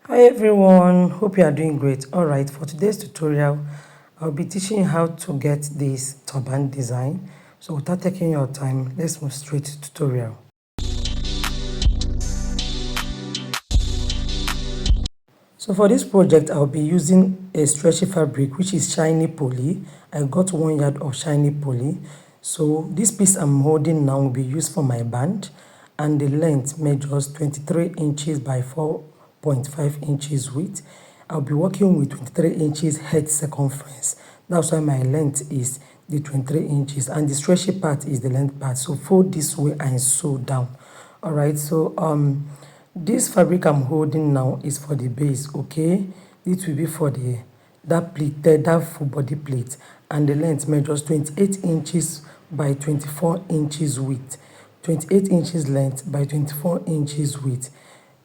Hi everyone, hope you are doing great. Alright, for today's tutorial, I'll be teaching you how to get this turban design. So without taking your time, let's move straight to tutorial. So for this project, I'll be using a stretchy fabric, which is shiny poly. I got 1 yard of shiny poly. So this piece I'm holding now will be used for my band, and the length measures 23 inches by 4.5 inches width. I'll be working with 23 inches head circumference. That's why my length is the 23 inches, and the stretchy part is the length part. So fold this way and sew down. Alright, so this fabric I'm holding now is for the base, okay? It will be for that full body plate, and the length measures 28 inches by 24 inches width. 28 inches length by 24 inches width.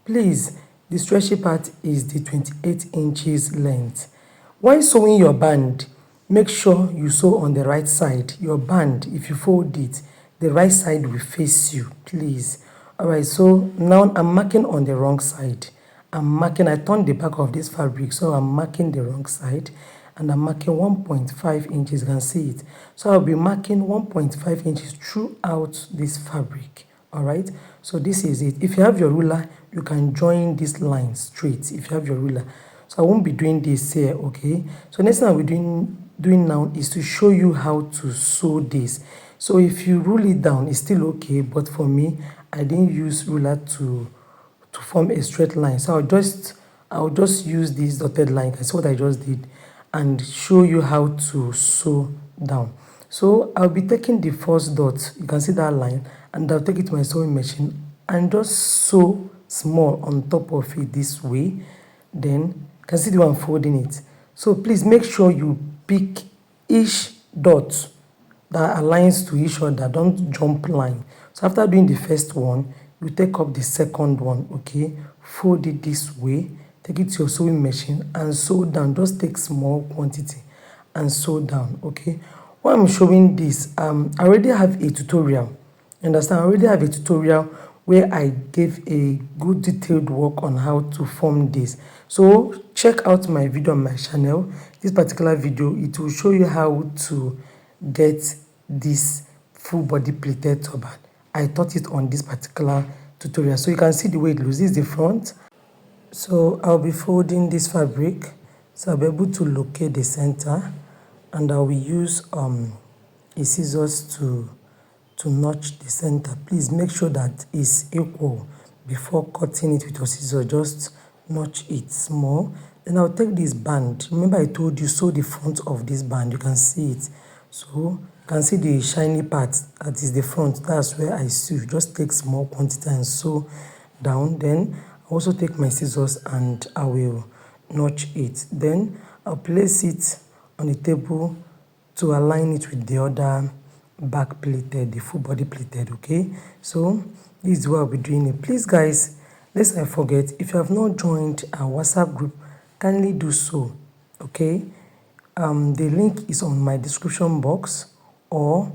Please, the stretchy part is the 28 inches length. When sewing your band, make sure you sew on the right side. Your band, if you fold it, the right side will face you, please. Alright, so now I'm marking on the wrong side. I turned the back of this fabric, so I'm marking the wrong side, and I'm marking 1.5 inches. You can see it. So I'll be marking 1.5 inches throughout this fabric. Alright, so this is it. If you have your ruler, you can join this line straight if you have your ruler. So I won't be doing this here, okay? So next thing I'll be doing now is to show you how to sew this. So if you rule it down, it's still okay, but for me, I didn't use ruler to form a straight line. So I'll just use this dotted line. That's what I just did, and show you how to sew down. So I'll be taking the first dot, you can see that line, and I'll take it to my sewing machine and just sew small on top of it this way. Then you can see the way I'm folding it. So please make sure you pick each dot that aligns to each other. Don't jump line. So after doing the first one, you take up the second one, okay? Fold it this way, take it to your sewing machine and sew down. Just take small quantity and sew down, okay? While I'm showing this, I already have a tutorial. You understand? I already have a tutorial where I gave a good detailed work on how to form this. So check out my video on my channel. This particular video, it will show you how to get this full body pleated turban. I taught it on this particular tutorial. So you can see the way it looks. This is the front. So I'll be folding this fabric. So I'll be able to locate the center, and I will use a scissors to notch the center. Please make sure that it's equal before cutting it with your scissors. Just notch it small. Then I'll take this band. Remember I told you sew the front of this band. You can see it. So you can see the shiny part that is the front. That's where I sew. Just take small quantity and sew down. Then I also take my scissors and I will notch it. Then I'll place it on the table to align it with the other back pleated, the full body pleated, okay? So this is what I'll be doing it. Please guys, lest I forget, if you have not joined our WhatsApp group, kindly do so, okay? The link is on my description box, or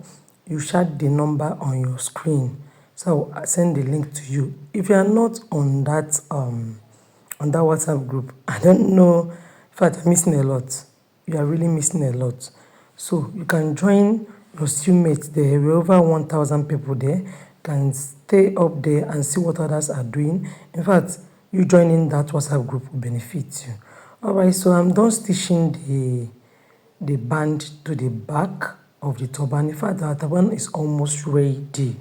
you shout the number on your screen, so I'll send the link to you. If you are not on that WhatsApp group, I don't know, in fact I'm missing a lot. You are really missing a lot. So you can join your students there. We're over 1,000 people there. You can stay up there and see what others are doing. In fact, you joining that WhatsApp group will benefit you. Alright, so I'm done stitching the band to the back of the turban. In fact, the turban is almost ready.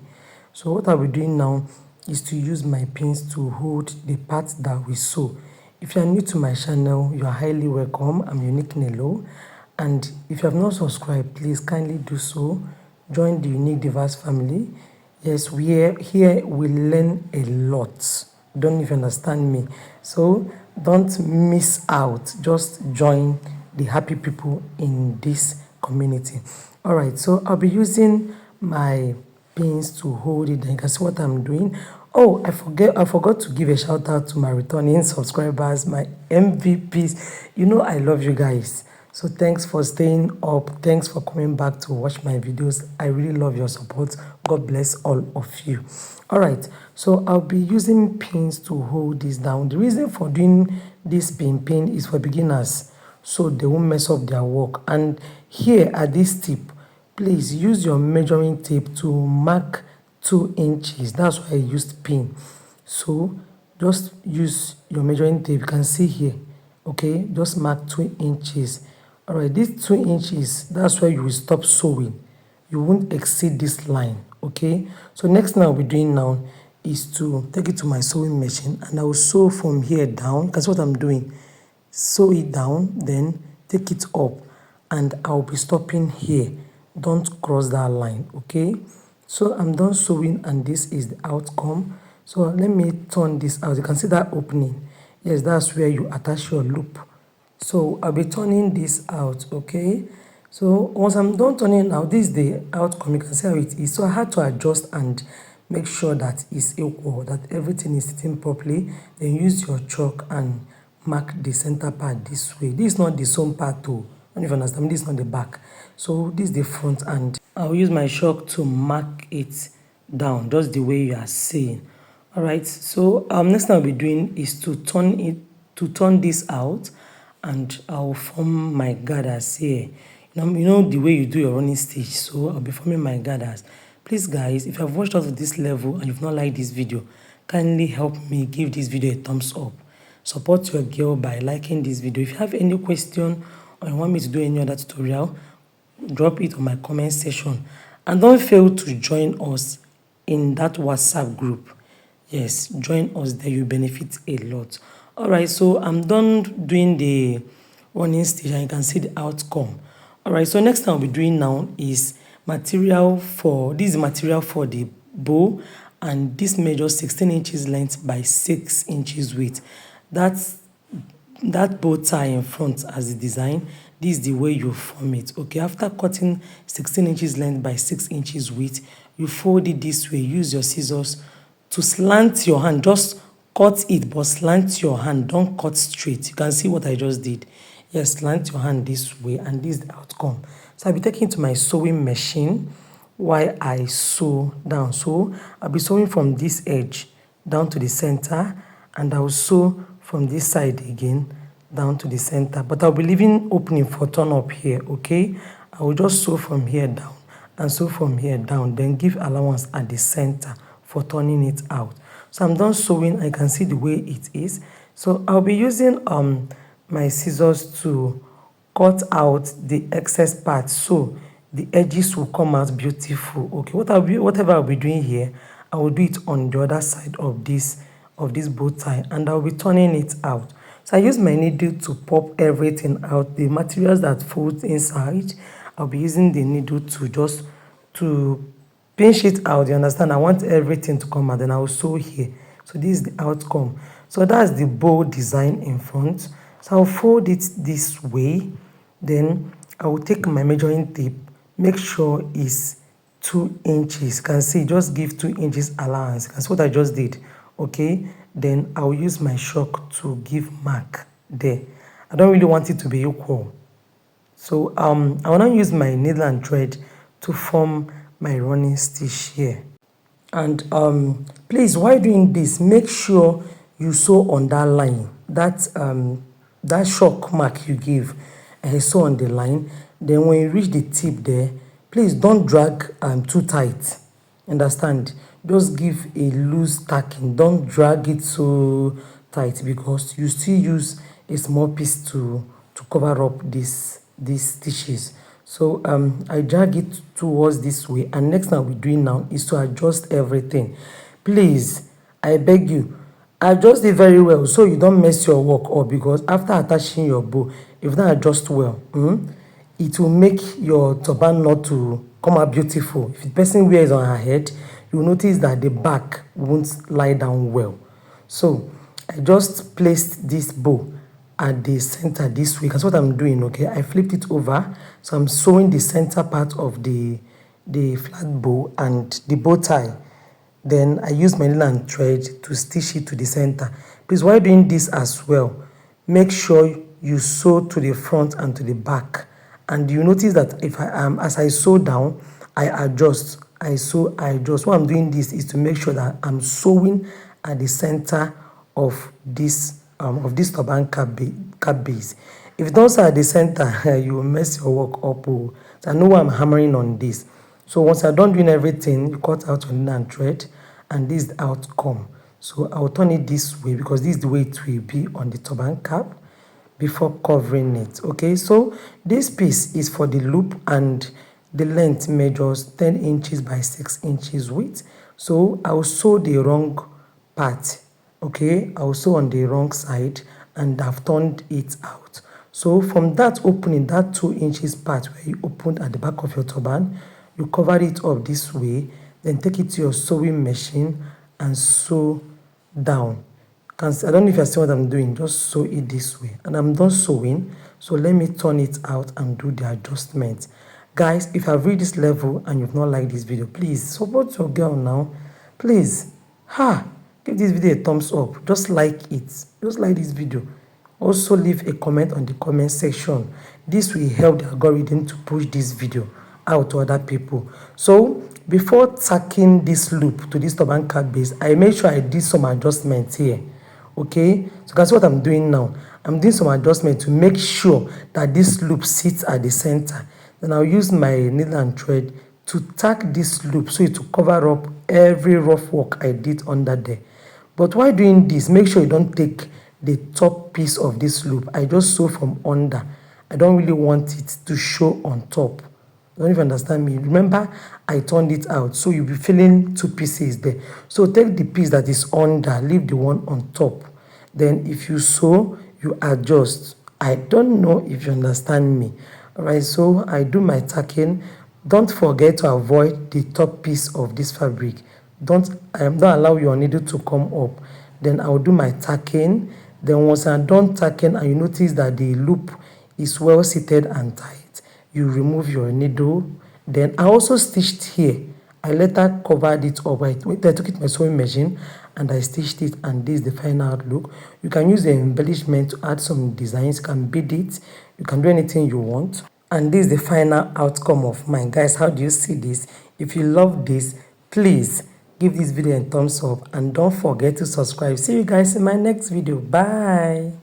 So what I'll be doing now is to use my pins to hold the part that we sew. If you are new to my channel, you are highly welcome. I'm Unique Nelo. And if you have not subscribed, please kindly do so. Join the Unique Device family. Yes, here we learn a lot. Don't even understand me. So don't miss out. Just join the happy people in this community. Alright, so I'll be using my pins to hold it. You can see what I'm doing. Oh, I forgot to give a shout out to my returning subscribers, my MVPs. You know I love you guys. So thanks for staying up. Thanks for coming back to watch my videos. I really love your support. God bless all of you. All right, so I'll be using pins to hold this down. The reason for doing this pin is for beginners, so they won't mess up their work. And here at this tip, please use your measuring tape to mark 2 inches. That's why I used pin. So just use your measuring tape. You can see here, okay, just mark 2 inches. All right, these 2 inches, that's where you will stop sewing. You won't exceed this line, okay? So next thing I'll be doing now is to take it to my sewing machine, and I will sew from here down. That's what I'm doing. Sew it down, then take it up, and I'll be stopping here. Don't cross that line, okay? So I'm done sewing, and this is the outcome. So let me turn this out. You can see that opening. Yes, that's where you attach your loop. So I'll be turning this out, okay? So once I'm done turning out, this is the outcome. You can see how it is. So I had to adjust and make sure that it's equal, that everything is sitting properly. Then use your chalk and mark the center part this way. This is not the sewn part too. I don't even understand. This is not the back. So this is the front, and I'll use my chalk to mark it down just the way you are seeing. All right, so next thing I'll be doing is to turn this out, and I'll form my gathers here. You know the way you do your running stitch, so I'll be forming my gathers. Please guys, if you have watched up to this level and you've not liked this video, kindly help me give this video a thumbs up. Support your girl by liking this video. If you have any question or you want me to do any other tutorial, drop it on my comment section, and don't fail to join us in that WhatsApp group. Yes, join us there, you benefit a lot. All right, so I'm done doing the running stitch, and you can see the outcome. All right, so next thing I'll be doing now is material for the bow, and this measures 16 inches length by 6 inches width. That bow tie in front as the design, this is the way you form it, okay? After cutting 16 inches length by 6 inches width, you fold it this way. Use your scissors to slant your hand. Just cut it, but slant your hand. Don't cut straight. You can see what I just did. Yes, slant your hand this way, and this is the outcome. So I'll be taking it to my sewing machine while I sew down. So I'll be sewing from this edge down to the center, and I'll sew from this side again down to the center. But I'll be leaving opening for turn up here, okay? I will just sew from here down and sew from here down, then give allowance at the center for turning it out. So I'm done sewing. I can see the way it is. So I'll be using my scissors to cut out the excess part, so the edges will come out beautiful, okay? Whatever I'll be doing here, I will do it on the other side of this bow tie, and I'll be turning it out. So I use my needle to pop everything out. The materials that fold inside, I'll be using the needle to pinch it out. You understand? I want everything to come out, and I will sew here. So this is the outcome. So that's the bow design in front. So I'll fold it this way. Then I will take my measuring tape, make sure it's 2 inches. You can see, just give 2 inches allowance. That's what I just did, okay? Then I'll use my chalk to give mark there. I don't really want it to be equal. So I want to use my needle and thread to form my running stitch here. And please, while doing this, make sure you sew on that line, that chalk mark you give, and sew on the line. Then when you reach the tip there, please don't drag too tight. Understand? Just give a loose tacking. Don't drag it so tight, because you still use a small piece to cover up these stitches. So I drag it towards this way, and next thing I'll be doing now is to adjust everything. Please, I beg you, adjust it very well so you don't mess your work up, because after attaching your bow, if you don't adjust well, it will make your turban not to come out beautiful. If the person wears on her head, you will notice that the back won't lie down well. So I just placed this bow at the center this way. That's what I'm doing, okay? I flipped it over, so I'm sewing the center part of the flat bow and the bow tie. Then I use my needle and thread to stitch it to the center. Please, while doing this as well, make sure you sew to the front and to the back. And you notice that if I am, as I sew down, I adjust, I sew, I adjust. Why I'm doing this is to make sure that I'm sewing at the center of this turban cap base. If you don't sew at the center, you will mess your work up. Oh. So I know why I'm hammering on this. So once I'm done doing everything, you cut out your needle and thread, and this is the outcome. So I'll turn it this way because this is the way it will be on the turban cap before covering it. Okay, so this piece is for the loop, and the length measures 10 inches by 6 inches width. So I'll sew the wrong part. Okay, I'll sew on the wrong side and I've turned it out. So from that opening, that 2 inches part where you opened at the back of your turban, you cover it up this way, then take it to your sewing machine and sew down. I don't know if you see what I'm doing, just sew it this way. And I'm done sewing, so let me turn it out and do the adjustment. Guys, if I've reached this level and you've not liked this video, please support your girl now. Please, give this video a thumbs up. Just like it. Just like this video. Also leave a comment on the comment section. This will help the algorithm to push this video out to other people. So before tacking this loop to this turban cap base, I made sure I did some adjustments here. Okay, so that's what I'm doing now. I'm doing some adjustment to make sure that this loop sits at the center. Then I'll use my needle and thread to tack this loop so it will cover up every rough work I did under there. But while doing this, make sure you don't take the top piece of this loop. I just sew from under. I don't really want it to show on top. I don't even understand me. Remember, I turned it out, so you'll be feeling two pieces there. So take the piece that is under, leave the one on top. Then if you sew, you adjust. I don't know if you understand me. Alright, so I do my tacking. Don't forget to avoid the top piece of this fabric. Don't allow your needle to come up. Then I'll do my tacking. Then once I'm done tacking and you notice that the loop is well seated and tight, you remove your needle. Then I also stitched here. I later covered it up. I took it to my sewing machine and I stitched it, and this is the final look. You can use the embellishment to add some designs. You can bead it. You can do anything you want. And this is the final outcome of mine. Guys, how do you see this? If you love this, please give this video a thumbs up and don't forget to subscribe. See you guys in my next video. Bye.